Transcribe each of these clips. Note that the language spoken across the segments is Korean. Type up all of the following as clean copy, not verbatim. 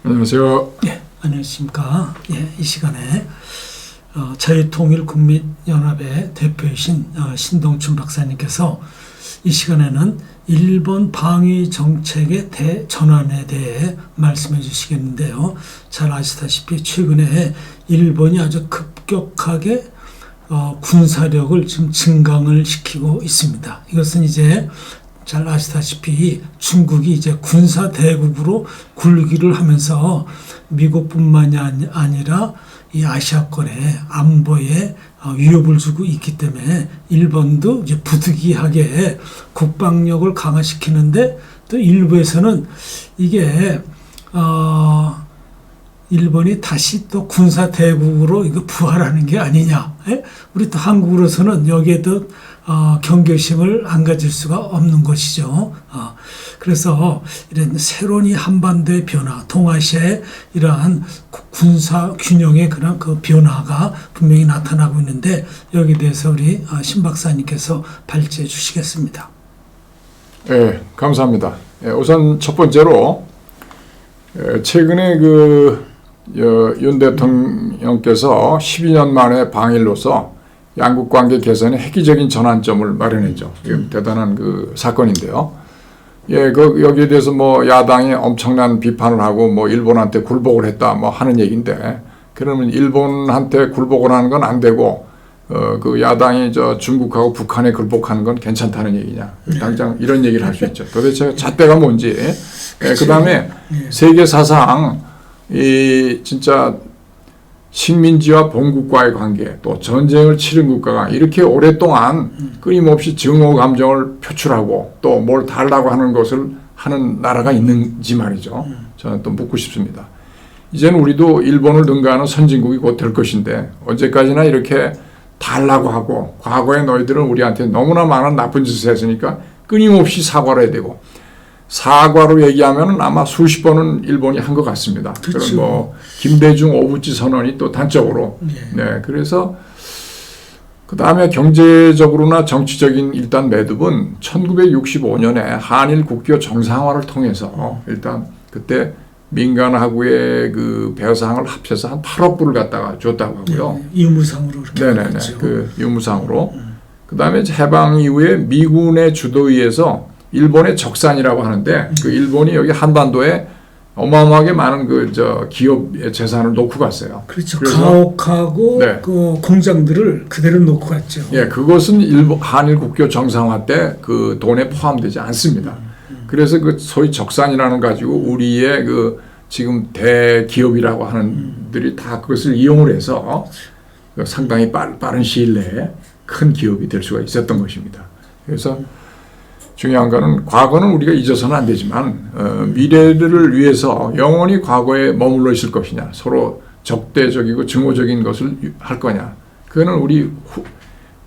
안녕하세요. 안녕하십니까. 이 시간에 자유통일국민연합의 대표이신 신동춘 박사님께서 이 시간에는 일본 방위 정책의 대전환에 대해 말씀해 주시겠는데요. 잘 아시다시피 최근에 일본이 아주 급격하게 군사력을 지금 증강을 시키고 있습니다. 이것은 이제 잘 아시다시피 중국이 이제 군사 대국으로 굴기를 하면서 미국뿐만이 아니라 이 아시아권의 안보에 위협을 주고 있기 때문에 일본도 이제 부득이하게 국방력을 강화시키는데, 또 일부에서는 이게 일본이 다시 또 군사 대국으로 이거 부활하는 게 아니냐. 우리 또 한국으로서는 여기에도 경계심을 안 가질 수가 없는 것이죠. 그래서 이런 새로운 이 한반도의 변화, 동아시아의 이러한 군사 균형의 그런 그 변화가 분명히 나타나고 있는데, 여기에 대해서 우리 신 박사님께서 발제해 주시겠습니다. 네, 감사합니다. 우선 첫 번째로 최근에 윤 대통령께서 12년 만에 방일로서 양국 관계 개선에 획기적인 전환점을 마련했죠. 대단한 사건인데요. 여기에 대해서 야당이 엄청난 비판을 하고 일본한테 굴복을 했다 하는 얘기인데, 그러면 일본한테 굴복을 하는 건 안 되고 야당이 중국하고 북한에 굴복하는 건 괜찮다는 얘기냐. 당장 이런 얘기를 할 수 있죠. 도대체 잣대가 뭔지. 그다음에 세계 사상 진짜 식민지와 본국과의 관계, 또 전쟁을 치른 국가가 이렇게 오랫동안 끊임없이 증오 감정을 표출하고 또 뭘 달라고 하는 것을 하는 나라가 있는지 말이죠. 저는 또 묻고 싶습니다. 이제는 우리도 일본을 능가하는 선진국이 곧 될 것인데, 언제까지나 이렇게 달라고 하고, 과거에 너희들은 우리한테 너무나 많은 나쁜 짓을 했으니까 끊임없이 사과를 해야 되고, 사과로 얘기하면 아마 수십 번은 일본이 한 것 같습니다. 그렇죠. 그런 김대중 오부치 선언이 또 단적으로. 네. 그래서 그 다음에 경제적으로나 정치적인 일단 매듭은 1965년에 한일 국교 정상화를 통해서 일단 그때 민간하고의 배상을 합쳐서 한 8억 불을 갖다가 줬다고 하고요. 유무상으로 이렇게. 네네네. 유무상으로. 그 다음에 해방 이후에 미군의 주도위에서 일본의 적산이라고 하는데, 일본이 여기 한반도에 어마어마하게 많은 기업의 재산을 놓고 갔어요. 그렇죠. 가옥하고 공장들을 그대로 놓고 갔죠. 예, 그것은 한일 국교 정상화 때 그 돈에 포함되지 않습니다. 그래서 소위 적산이라는 가지고 우리의 지금 대기업이라고 하는 들이 다 그것을 이용을 해서 상당히 빠른 시일 내에 큰 기업이 될 수가 있었던 것입니다. 그래서 중요한 거는 과거는 우리가 잊어서는 안 되지만 미래를 위해서 영원히 과거에 머물러 있을 것이냐, 서로 적대적이고 증오적인 것을 할 거냐, 그거는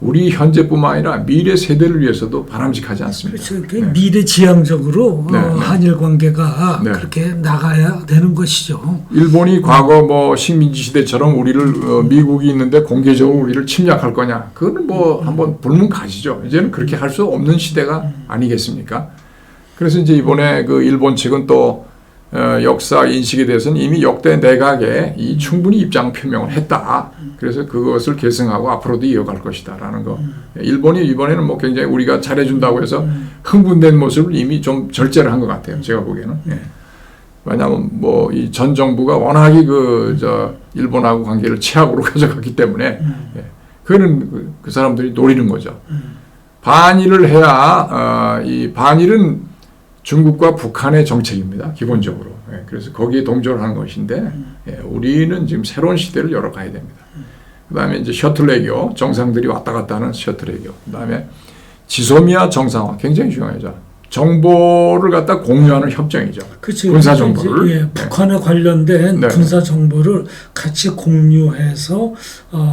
우리 현재뿐만 아니라 미래 세대를 위해서도 바람직하지 않습니다. 그렇죠. 미래지향적으로 한일 관계가 그렇게 나가야 되는 것이죠. 일본이 과거 식민지 시대처럼 우리를 미국이 있는데 공개적으로 우리를 침략할 거냐, 그거는 한번 불문가지죠. 이제는 그렇게 할 수 없는 시대가 아니겠습니까? 그래서 이제 이번에 일본 측은 또 역사 인식에 대해서는 이미 역대 내각에 충분히 입장 표명을 했다. 그래서 그것을 계승하고 앞으로도 이어갈 것이다라는 거. 일본이 이번에는 굉장히 우리가 잘해준다고 해서 흥분된 모습을 이미 좀 절제를 한 것 같아요. 제가 보기에는. 왜냐하면 이 전 정부가 워낙에 일본하고 관계를 최악으로 가져갔기 때문에 그거는 그 사람들이 노리는 거죠. 반일을 해야 이 반일은 중국과 북한의 정책입니다. 기본적으로. 그래서 거기에 동조를 하는 것인데, 우리는 지금 새로운 시대를 열어가야 됩니다. 그 다음에 이제 셔틀 외교, 정상들이 왔다 갔다 하는 셔틀 외교. 그 다음에 지소미아 정상화, 굉장히 중요하죠. 정보를 갖다 공유하는 협정이죠. 그렇죠. 군사 정보를. 북한에 관련된 군사 정보를 같이 공유해서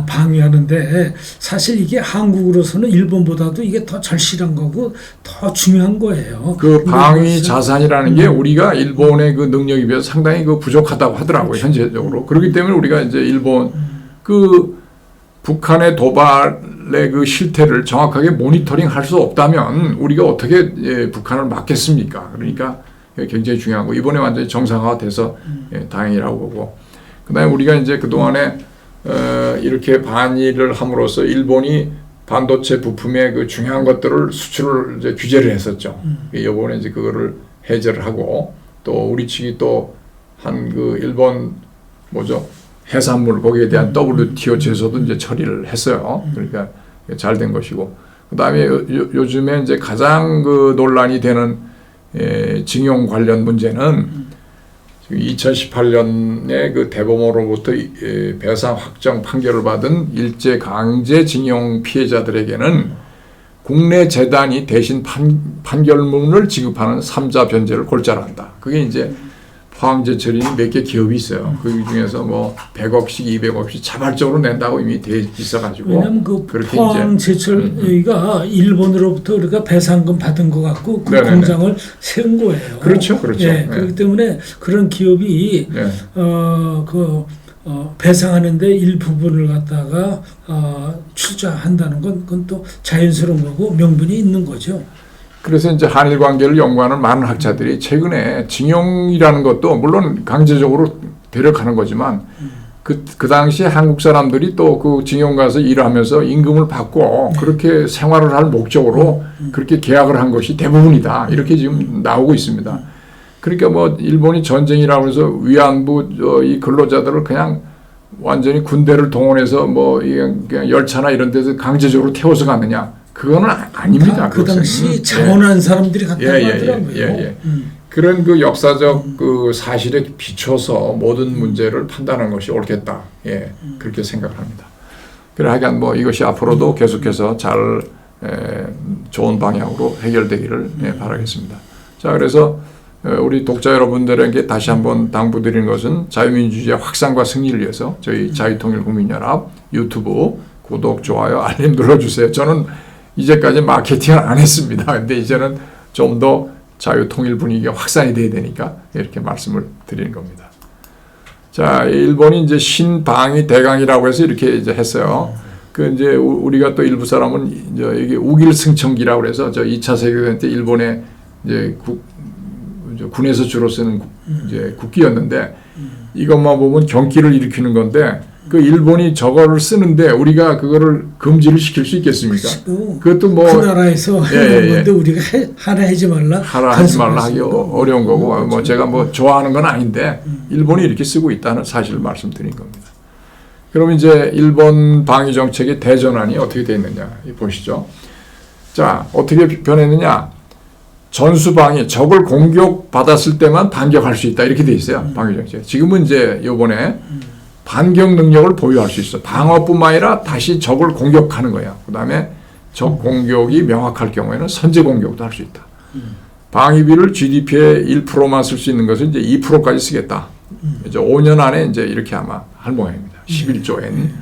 방위하는데, 사실 이게 한국으로서는 일본보다도 이게 더 절실한 거고 더 중요한 거예요. 방위 자산이라는 게 우리가 일본의 능력에 비해서 상당히 부족하다고 하더라고요. 그렇죠. 현재적으로. 그렇기 때문에 우리가 이제 일본 북한의 도발의 실태를 정확하게 모니터링 할 수 없다면 우리가 어떻게 북한을 막겠습니까? 그러니까 굉장히 중요한 거. 이번에 완전히 정상화돼서 다행이라고 보고. 그다음에 우리가 이제 그 동안에 이렇게 반일을 함으로써 일본이 반도체 부품의 그 중요한 것들을 수출을 이제 규제를 했었죠. 이번에 이제 그거를 해제를 하고 또 우리 측이 또 한 그 일본 뭐죠 해산물 거기에 대한 WTO 제소도 이제 처리를 했어요. 그러니까 잘 된 것이고. 그다음에 요즘에 이제 가장 그 논란이 되는 징용 관련 문제는 2018년에 그 대법원으로부터 배상 확정 판결을 받은 일제 강제징용 피해자들에게는 국내 재단이 대신 판결문을 지급하는 3자 변제를 골자로 한다. 그게 이제 포항제철이 몇 개 기업이 있어요. 그 중에서 뭐 100억씩 200억씩 자발적으로 낸다고 이미 돼 있어가지고. 왜냐하면 그 포항제철이가 일본으로부터 우리가 배상금 받은 것 같고 그 네네네. 공장을 세운 거예요. 그렇죠, 그렇죠. 예, 그렇기 때문에 그런 기업이 배상하는데 일부분을 갖다가 출자한다는 건 그건 또 자연스러운 거고 명분이 있는 거죠. 그래서 이제 한일 관계를 연구하는 많은 학자들이 최근에 징용이라는 것도 물론 강제적으로 대력하는 거지만 그 당시에 한국 사람들이 또 그 징용 가서 일을 하면서 임금을 받고 그렇게 생활을 할 목적으로 그렇게 계약을 한 것이 대부분이다. 이렇게 지금 나오고 있습니다. 그러니까 뭐 일본이 전쟁이라고 해서 위안부 이 근로자들을 그냥 완전히 군대를 동원해서 뭐 그냥 열차나 이런 데서 강제적으로 태워서 갔느냐. 그거는 아닙니다. 그 당시 자원한 사람들이 갔다고 하더라고요. 그런 그 역사적 그 사실에 비춰서 모든 문제를 판단하는 것이 옳겠다. 그렇게 생각합니다. 그래 하여간 뭐 이것이 앞으로도 계속해서 잘 좋은 방향으로 해결되기를 바라겠습니다. 자, 그래서 우리 독자 여러분들에게 다시 한번 당부드리는 것은 자유민주주의의 확산과 승리를 위해서 저희 자유통일국민연합 유튜브 구독, 좋아요, 알림 눌러주세요. 저는 이제까지 마케팅을 안 했습니다. 근데 이제는 좀 더 자유통일 분위기가 확산이 돼야 되니까 이렇게 말씀을 드리는 겁니다. 자, 일본이 이제 신방위 대강이라고 해서 이렇게 이제 했어요. 그 이제 우리가 또 일부 사람은 이제 이게 우길승천기라고 그래서 저 2차 세계대전 때 일본의 이제 군에서 주로 쓰는 이제 국기였는데 이것만 보면 경기를 일으키는 건데 그 일본이 저거를 쓰는데 우리가 그거를 금지를 시킬 수 있겠습니까? 그것도 뭐 그 나라에서 하는 건데 우리가 하라 하지 말라 하기 어려운 거고 뭐 제가 뭐 좋아하는 건 아닌데 일본이 이렇게 쓰고 있다는 사실을 말씀드린 겁니다. 그럼 이제 일본 방위 정책의 대전환이 어떻게 되어 있느냐 보시죠. 자, 어떻게 변했느냐? 전수방위, 적을 공격받았을 때만 반격할 수 있다 이렇게 돼 있어요. 방위 정책. 지금은 이제 이번에 반격 능력을 보유할 수 있어. 방어뿐만 아니라 다시 적을 공격하는 거야. 그 다음에 적 공격이 명확할 경우에는 선제 공격도 할 수 있다. 방위비를 GDP의 1%만 쓸 수 있는 것을 이제 2%까지 쓰겠다. 이제 5년 안에 이제 이렇게 아마 할 모양입니다. 11조 엔.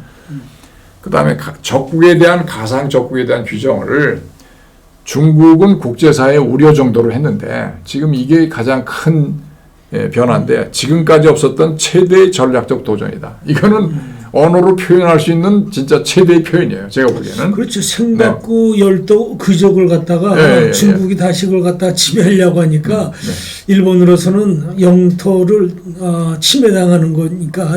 그 다음에 적국에 대한 가상 적국에 대한 규정을 중국은 국제사회 우려 정도로 했는데 지금 이게 가장 큰 변화인데 지금까지 없었던 최대의 전략적 도전이다. 이거는 언어로 표현할 수 있는 진짜 최대의 표현이에요. 제가 보기에는. 그렇죠. 생각구 열도 그적을 갖다가 중국이 다시 그걸 갖다가 지배하려고 하니까 일본으로서는 영토를 침해당하는 거니까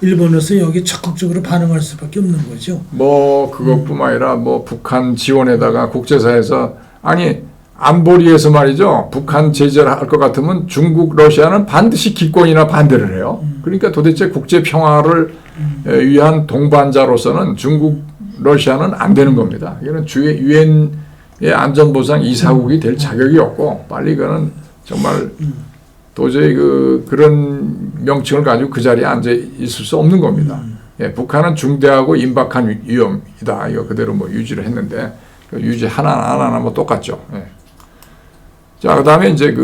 일본으로서 여기 적극적으로 반응할 수밖에 없는 거죠. 뭐 그것뿐만 아니라 뭐 북한 지원에다가 국제사회에서 아니 안보리에서 말이죠. 북한 제재를 할 것 같으면 중국, 러시아는 반드시 기권이나 반대를 해요. 그러니까 도대체 국제 평화를 위한 동반자로서는 중국, 러시아는 안 되는 겁니다. 이거는 유엔의 안전보상 이사국이 될 자격이 없고 빨리 그는 정말 도저히 그런 명칭을 가지고 그 자리에 앉아 있을 수 없는 겁니다. 북한은 중대하고 임박한 위험이다. 이거 그대로 뭐 유지를 했는데 유지 하나하나 뭐 똑같죠. 자, 그 다음에 이제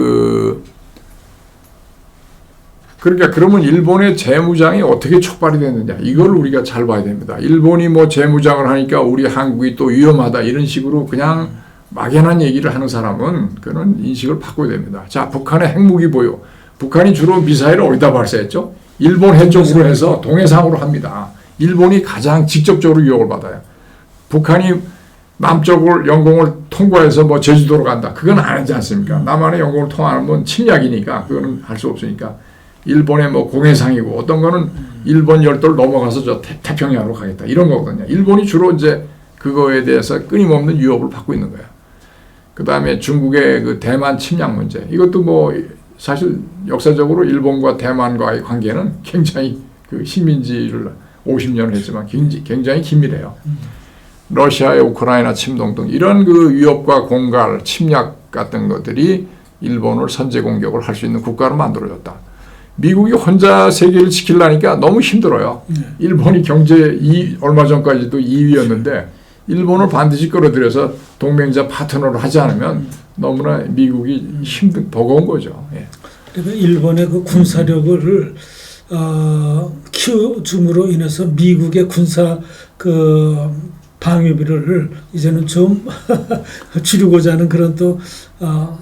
그러니까 그러면 일본의 재무장이 어떻게 촉발이 됐느냐. 이걸 우리가 잘 봐야 됩니다. 일본이 뭐 재무장을 하니까 우리 한국이 또 위험하다. 이런 식으로 그냥 막연한 얘기를 하는 사람은 그런 인식을 바꿔야 됩니다. 자, 북한의 핵무기 보유. 북한이 주로 미사일을 어디다 발사했죠? 일본 해쪽으로 해서 동해상으로 합니다. 일본이 가장 직접적으로 유혹을 받아요. 북한이 남쪽을 영공을 통과해서 뭐 제주도로 간다. 그건 아니지 않습니까? 남한의 영공을 통하면 침략이니까 그거는 할 수 없으니까 일본의 뭐 공해상이고 어떤 거는 일본 열도를 넘어가서 저 태평양으로 가겠다 이런 거거든요. 일본이 주로 이제 그거에 대해서 끊임없는 위협을 받고 있는 거예요. 그 다음에 중국의 그 대만 침략 문제 이것도 뭐 사실 역사적으로 일본과 대만과의 관계는 굉장히 그 식민지를 50년 했지만 굉장히 긴밀해요. 러시아의 우크라이나 침동 등 이런 그 위협과 공갈, 침략 같은 것들이 일본을 선제 공격을 할 수 있는 국가로 만들어졌다. 미국이 혼자 세계를 지키려니까 너무 힘들어요. 일본이 얼마 전까지도 2위였는데 일본을 반드시 끌어들여서 동맹자 파트너를 하지 않으면 너무나 미국이 버거운 거죠. 예. 그러니까 일본의 그 군사력을 키워줌으로 인해서 미국의 군사 그 방위비를 이제는 좀 줄이고자 하는 그런 또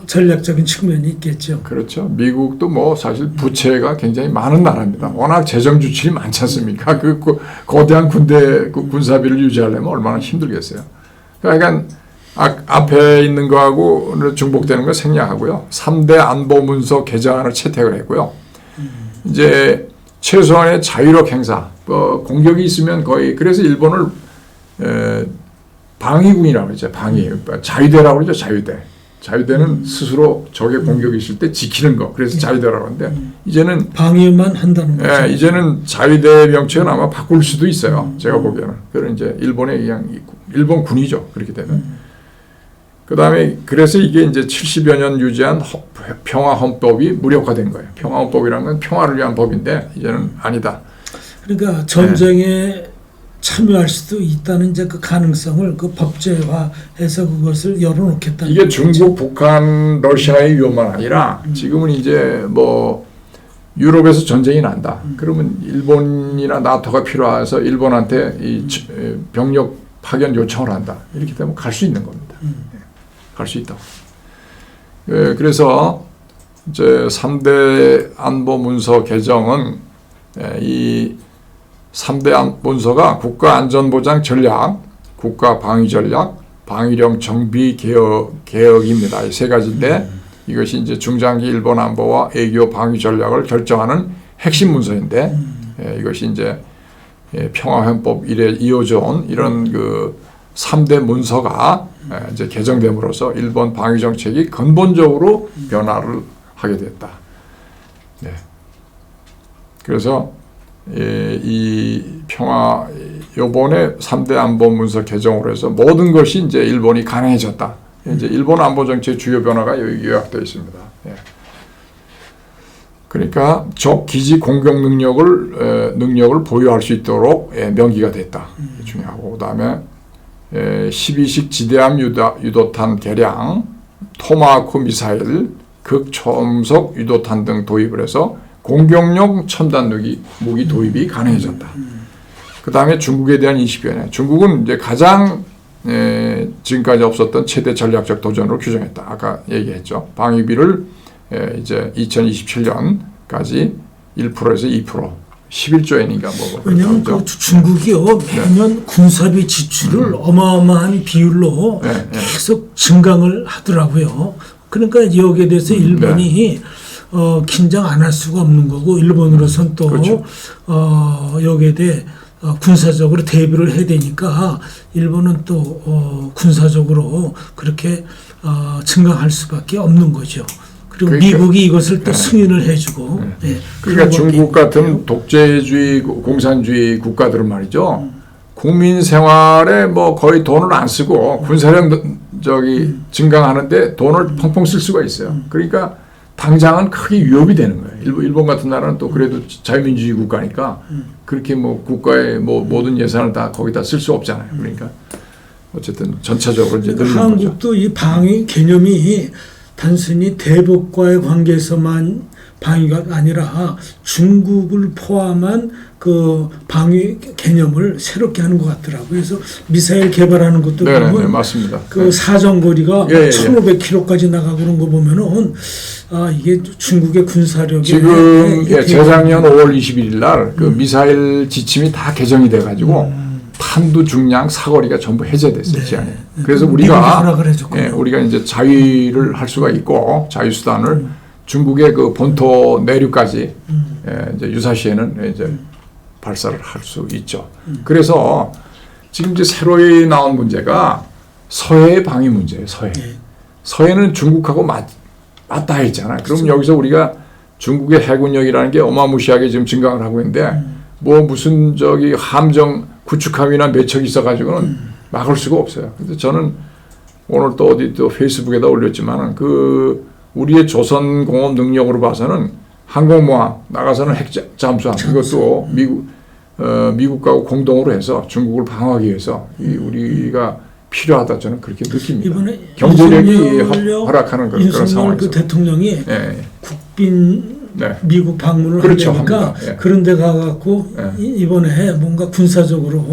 전략적인 측면이 있겠죠. 그렇죠. 미국도 뭐 사실 부채가 굉장히 많은 나라입니다. 워낙 재정 주출이 많지 않습니까? 그 거대한 군사비를 유지하려면 얼마나 힘들겠어요. 그러니까 앞에 있는 거하고 중복되는 거 생략하고요. 3대 안보 문서 개정안을 채택을 했고요. 이제 최소한의 자유력 행사, 공격이 있으면 거의 그래서 일본을 방위군이라고 그러죠. 자위대라고 그러죠. 자위대는 스스로 적의 공격이 있을 때 지키는 거. 그래서 자위대라고 하는데 이제는 방위만 한다는 거죠. 이제는 자위대 명칭은 아마 바꿀 수도 있어요. 제가 보기에는. 그런 이제 일본의 그냥 일본 군이죠. 그렇게 되면. 그다음에 그래서 이게 이제 70여 년 유지한 평화 헌법이 무력화된 거예요. 평화 헌법이라는 건 평화를 위한 법인데 이제는 아니다. 그러니까 전쟁에 참여할 수도 있다는 이제 그 가능성을 그 법제화해서 그것을 열어놓겠다는 이게 중국, 북한, 러시아의 위협만 아니라 지금은 이제 뭐 유럽에서 전쟁이 난다. 그러면 일본이나 나토가 필요해서 일본한테 이 병력 파견 요청을 한다. 이렇게 되면 갈 수 있는 겁니다. 갈 수 있다고. 그래서 이제 3대 안보 문서 개정은 이 3대 문서가 국가안전보장 전략, 국가방위전략, 방위령 정비 개혁입니다. 이 세 가지인데 이것이 이제 중장기 일본 안보와 애교 방위 전략을 결정하는 핵심 문서인데 이것이 이제 평화헌법 이래 이어져 온 이런 그 3대 문서가 이제 개정됨으로써 일본 방위 정책이 근본적으로 변화를 하게 됐다. 네. 그래서 이 요번에 3대 안보 문서 개정으로 해서 모든 것이 이제 일본이 가능해졌다. 이제 일본 안보 정책 주요 변화가 여기 요약되어 있습니다. 예. 그러니까 적 기지 공격 능력을 보유할 수 있도록 명기가 됐다. 중요하고 그다음에 12식 지대함 유도탄 개량, 토마호크 미사일, 극초음속 유도탄 등 도입을 해서 공격용 첨단 무기 도입이 가능해졌다. 그 다음에 중국에 대한 인식 변화. 중국은 이제 가장 지금까지 없었던 최대 전략적 도전으로 규정했다. 아까 얘기했죠. 방위비를 이제 2027년까지 1%에서 2%, 11조 엔인가 뭐. 왜냐하면 그 중국이요 매년 군사비 지출을 어마어마한 비율로 계속 증강을 하더라고요. 그러니까 여기에 대해서 일본이 긴장 안 할 수가 없는 거고 일본으로서는 또 그렇죠. 여기에 대해 군사적으로 대비를 해야 되니까 일본은 또 군사적으로 그렇게 증강할 수밖에 없는 거죠. 그리고 그러니까, 미국이 이것을 또 승인을 해주고. 그러니까 중국 같은 독재주의, 공산주의 국가들은 말이죠. 국민 생활에 뭐 거의 돈을 안 쓰고 군사력 증강하는데 돈을 펑펑 쓸 수가 있어요. 그러니까 당장은 크게 위협이 되는 거예요. 일본 같은 나라는 또 그래도 자유민주주의 국가니까 그렇게 뭐 국가의 뭐 모든 예산을 다 거기다 쓸 수 없잖아요. 그러니까 어쨌든 전체적으로 이제 늘리는 거죠. 한국도 이 방위 개념이 단순히 대북과의 관계에서만 방위가 아니라 중국을 포함한 그 방위 개념을 새롭게 하는 것 같더라고요. 그래서 미사일 개발하는 것도 보면 맞습니다. 그 사정거리가 1,500km까지 나가고 그런 거 보면은 이게 중국의 군사력이 지금 재작년 5월 21일 날 그 미사일 지침이 다 개정이 돼 가지고 탄두 중량 사거리가 전부 해제됐어요. 네. 제한이. 그래서 미국이 우리가 허락을 해줬군요. 우리가 이제 자위를 할 수가 있고 자위 수단을 중국의 그 본토 내륙까지 이제 유사시에는 이제 발사를 할 수 있죠. 그래서 지금 이제 새로 나온 문제가 서해의 방위 문제예요. 서해. 서해는 중국하고 맞닿아 있잖아요. 그럼 여기서 우리가 중국의 해군력이라는 게 어마무시하게 지금 증강을 하고 있는데 뭐 무슨 저기 함정 구축함이나 몇 척 있어가지고는 막을 수가 없어요. 근데 저는 오늘 또 어디 또 페이스북에다 올렸지만은 그 우리의 조선공업 능력으로 봐서는 항공모함 나가서는 핵잠수함 이것도 미국하고 공동으로 해서 중국을 방어하기 위해서 우리가 필요하다 저는 그렇게 느낍니다. 이번에 경제력이 허락하는 그런 윤석열 그 상황에서. 대통령이 국빈 미국 방문을 그렇죠, 하니까 합니다. 그런 데 가갖고 이번에 뭔가 군사적으로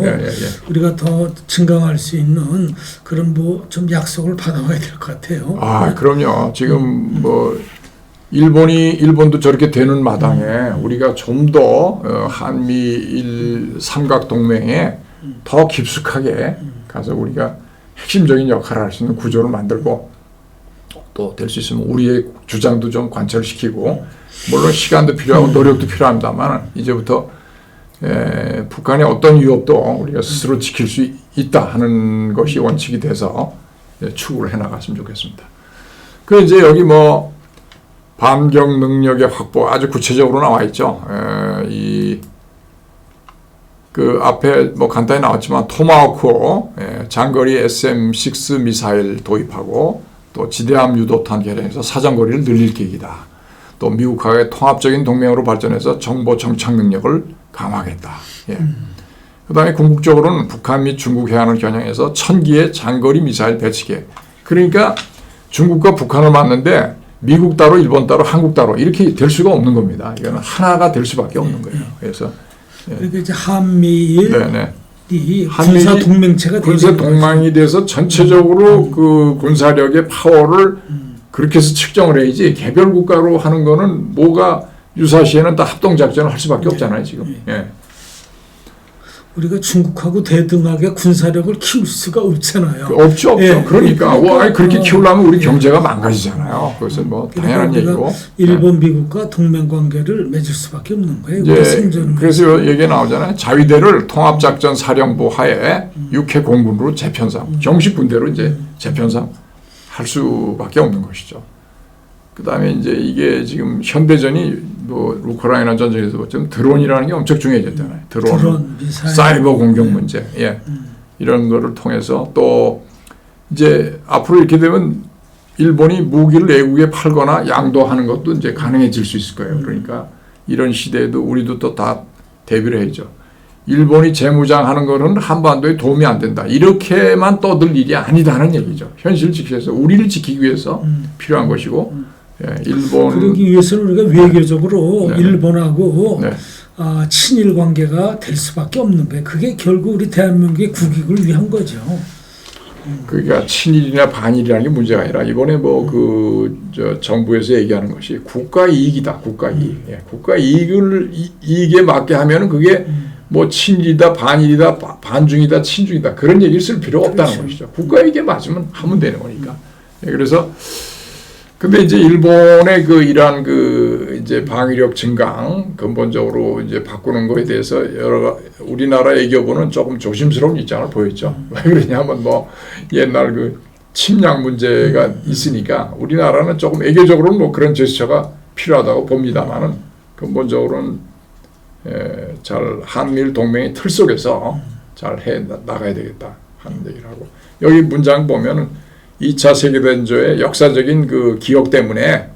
우리가 더 증강할 수 있는 그런 뭐 좀 약속을 받아와야 될 것 같아요. 아, 그럼요. 지금 뭐 일본도 저렇게 되는 마당에 우리가 좀 더 한미일 삼각 동맹에 더 깊숙하게 가서 우리가 핵심적인 역할을 할 수 있는 구조를 만들고 또 될 수 있으면 우리의 주장도 좀 관철시키고 물론 시간도 필요하고 노력도 필요합니다만 이제부터 북한의 어떤 위협도 우리가 스스로 지킬 수 있다 하는 것이 원칙이 돼서 추구를 해나갔으면 좋겠습니다. 그 이제 여기 뭐 반경 능력의 확보 아주 구체적으로 나와 있죠. 그 앞에 뭐 간단히 나왔지만 토마호크 장거리 SM-6 미사일 도입하고 또 지대함 유도탄 개량해서 사정거리를 늘릴 계획이다. 또 미국과의 통합적인 동맹으로 발전해서 정보 정착 능력을 강화하겠다. 그다음에 궁극적으로는 북한 및 중국 해안을 겨냥해서 1000기의 장거리 미사일 배치계. 그러니까 중국과 북한을 맞는데 미국 따로 일본 따로 한국 따로 이렇게 될 수가 없는 겁니다. 이거는 하나가 될 수밖에 없는 거예요. 그래서 그러니까 이제 한미일 이 한미 군사 동맹체가 군사 동맹이 돼서 전체적으로 그 군사력의 파워를 그렇게 해서 측정을 해야지 개별 국가로 하는 거는 뭐가 유사시에는 다 합동 작전을 할 수밖에 없잖아요 지금. 우리가 중국하고 대등하게 군사력을 키울 수가 없잖아요. 없죠. 그러니까 그렇게 키우려면 우리 경제가 망가지잖아요. 그것은 뭐 당연한 얘기고. 일본, 미국과 동맹 관계를 맺을 수밖에 없는 거예요. 그래서 얘기 나오잖아요. 자위대를 통합작전 사령부 하에 육해 공군으로 재편상, 정식 군대로 이제 재편상 할 수밖에 없는 것이죠. 그다음에 이제 이게 지금 현대전이 뭐 우크라이나 전쟁에서 보면 드론이라는 게 엄청 중요해졌잖아요. 드론 미사일, 사이버 공격 문제, 이런 거를 통해서 또 이제 앞으로 이렇게 되면 일본이 무기를 외국에 팔거나 양도하는 것도 이제 가능해질 수 있을 거예요. 그러니까 이런 시대에도 우리도 또 다 대비를 해야죠. 일본이 재무장하는 거는 한반도에 도움이 안 된다. 이렇게만 떠들 일이 아니다는 얘기죠. 현실을 지키기 위해서 우리를 지키기 위해서 필요한 것이고. 일본 그러기 위해서는 우리가 외교적으로 일본하고 친일 관계가 될 수밖에 없는 거예요. 그게 결국 우리 대한민국의 국익을 위한 거죠. 그러니까 친일이나 반일이라는 게 문제가 아니라 이번에 뭐 저 정부에서 얘기하는 것이 국가 이익이다. 국가 이익. 국가 이익에 맞게 하면은 그게 뭐 친일이다, 반일이다, 반중이다, 친중이다 그런 얘기를 쓸 필요가 없다는 것이죠. 국가 이익에 맞으면 하면 되는 거니까. 그래서 근데 이제 일본의 그 이러한 그 이제 방위력 증강 근본적으로 이제 바꾸는 거에 대해서 우리나라 외교부는 조금 조심스러운 입장을 보였죠. 왜 그러냐면 뭐 옛날 그 침략 문제가 있으니까 우리나라는 조금 외교적으로는 뭐 그런 제스처가 필요하다고 봅니다만은 근본적으로는 잘 한미일 동맹의 틀 속에서 잘 해 나가야 되겠다 하는 얘기를 하고 여기 문장 보면은 2차 세계대전의 역사적인 그 기억 때문에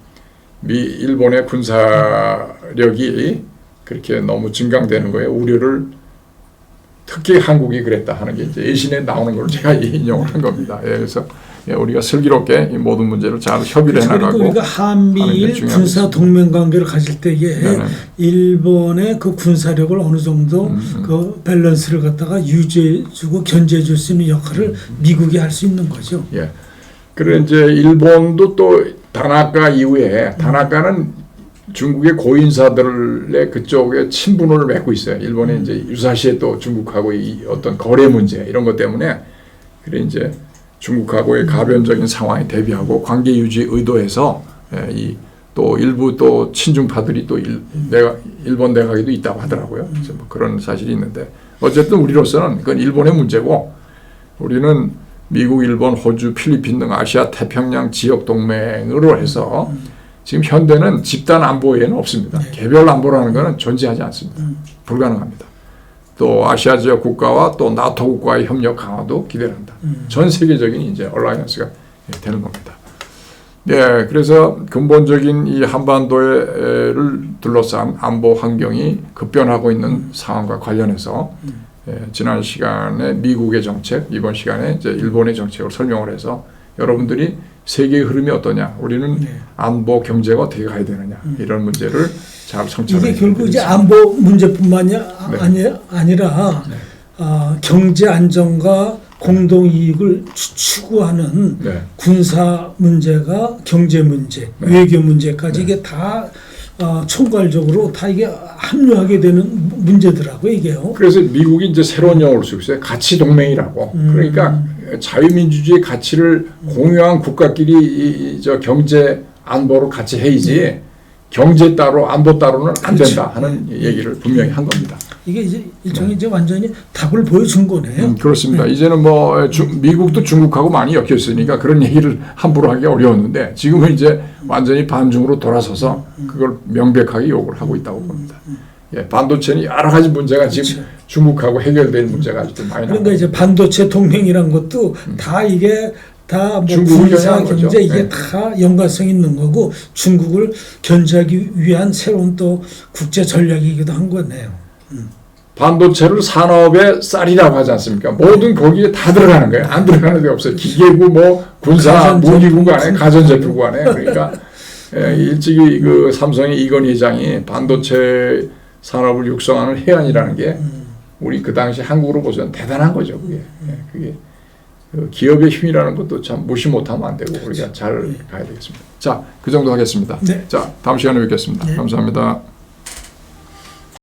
일본의 군사력이 그렇게 너무 증강되는 거에 우려를 특히 한국이 그랬다 하는 게 이제 예신에 나오는 걸 제가 인용을 한 겁니다. 그래서 우리가 슬기롭게 이 모든 문제를 잘 협의를 해나가고 우리가 한미일 군사 동맹 관계를 가질 때에 일본의 그 군사력을 어느 정도 그 밸런스를 갖다가 유지해주고 견제해줄 수 있는 역할을 미국이 할 수 있는 거죠. 그래 이제 일본도 또 다나카 이후에 다나카는 중국의 고인사들의 그쪽에 친분을 맺고 있어요. 일본에 이제 유사시에 또 중국하고 이 어떤 거래 문제 이런 것 때문에 그래 이제 중국하고의 가변적인 상황에 대비하고 관계 유지 의도에서 이 또 일부 또 친중파들이 또 일본 내각에도 있다고 하더라고요. 그래서 뭐 그런 사실이 있는데 어쨌든 우리로서는 그건 일본의 문제고 우리는 미국, 일본, 호주, 필리핀 등 아시아 태평양 지역 동맹으로 해서 지금 현대는 집단 안보에는 없습니다. 개별 안보라는 것은 존재하지 않습니다. 불가능합니다. 또 아시아 지역 국가와 또 나토 국가의 협력 강화도 기대한다. 전 세계적인 이제 얼라이언스가 되는 겁니다. 네, 그래서 근본적인 이 한반도를 둘러싼 안보 환경이 급변하고 있는 상황과 관련해서 지난 시간에 미국의 정책, 이번 시간에 이제 일본의 정책을 설명을 해서 여러분들이 세계의 흐름이 어떠냐, 우리는 안보 경제가 어떻게 가야 되느냐 이런 문제를 잘 성찰해. 이게 결국 이제 안보 문제뿐만이 아니라 경제 안정과 공동 이익을 추구하는 군사 문제가 경제 문제, 외교 문제까지 이게 다 총괄적으로 다 이게 합류하게 되는 문제더라고요, 이게요. 그래서 미국이 이제 새로운 용어를 쓰고 있어요. 가치 동맹이라고. 그러니까 자유민주주의 가치를 공유한 국가끼리 저 경제 안보로 같이 해야지 경제 따로 안보 따로는 안 된다 하는 얘기를 분명히 한 겁니다. 이게 이제 일종의 이제 완전히 답을 보여준 거네요. 그렇습니다. 이제는 뭐 미국도 중국하고 많이 엮여 있으니까 그런 얘기를 함부로 하기 어려웠는데 지금은 이제 완전히 반중으로 돌아서서 그걸 명백하게 욕을 하고 있다고 봅니다. 반도체는 여러 가지 문제가 지금 중국하고 해결될 문제가 아직도 많이 나옵니다. 그러니까 이제 반도체 동맹이란 것도 다 이게 다 뭐 군사 경제 이게 다 연관성 있는 거고 중국을 견제하기 위한 새로운 또 국제 전략이기도 한 거네요. 반도체를 산업의 쌀이라고 하지 않습니까? 모든 거기에 다 들어가는 거예요. 안 들어가는 데 없어요. 기계고 뭐 군사 무기고 간에 가전제품 간에 그러니까 일찍이 그 삼성의 이건희 회장이 반도체 산업을 육성하는 해안이라는 게 우리 그 당시 한국으로 보면 대단한 거죠. 그게 그 기업의 힘이라는 것도 참 무시 못하면 안 되고 우리가 잘 가야 되겠습니다. 자, 그 정도 하겠습니다. 자, 다음 시간에 뵙겠습니다. 감사합니다.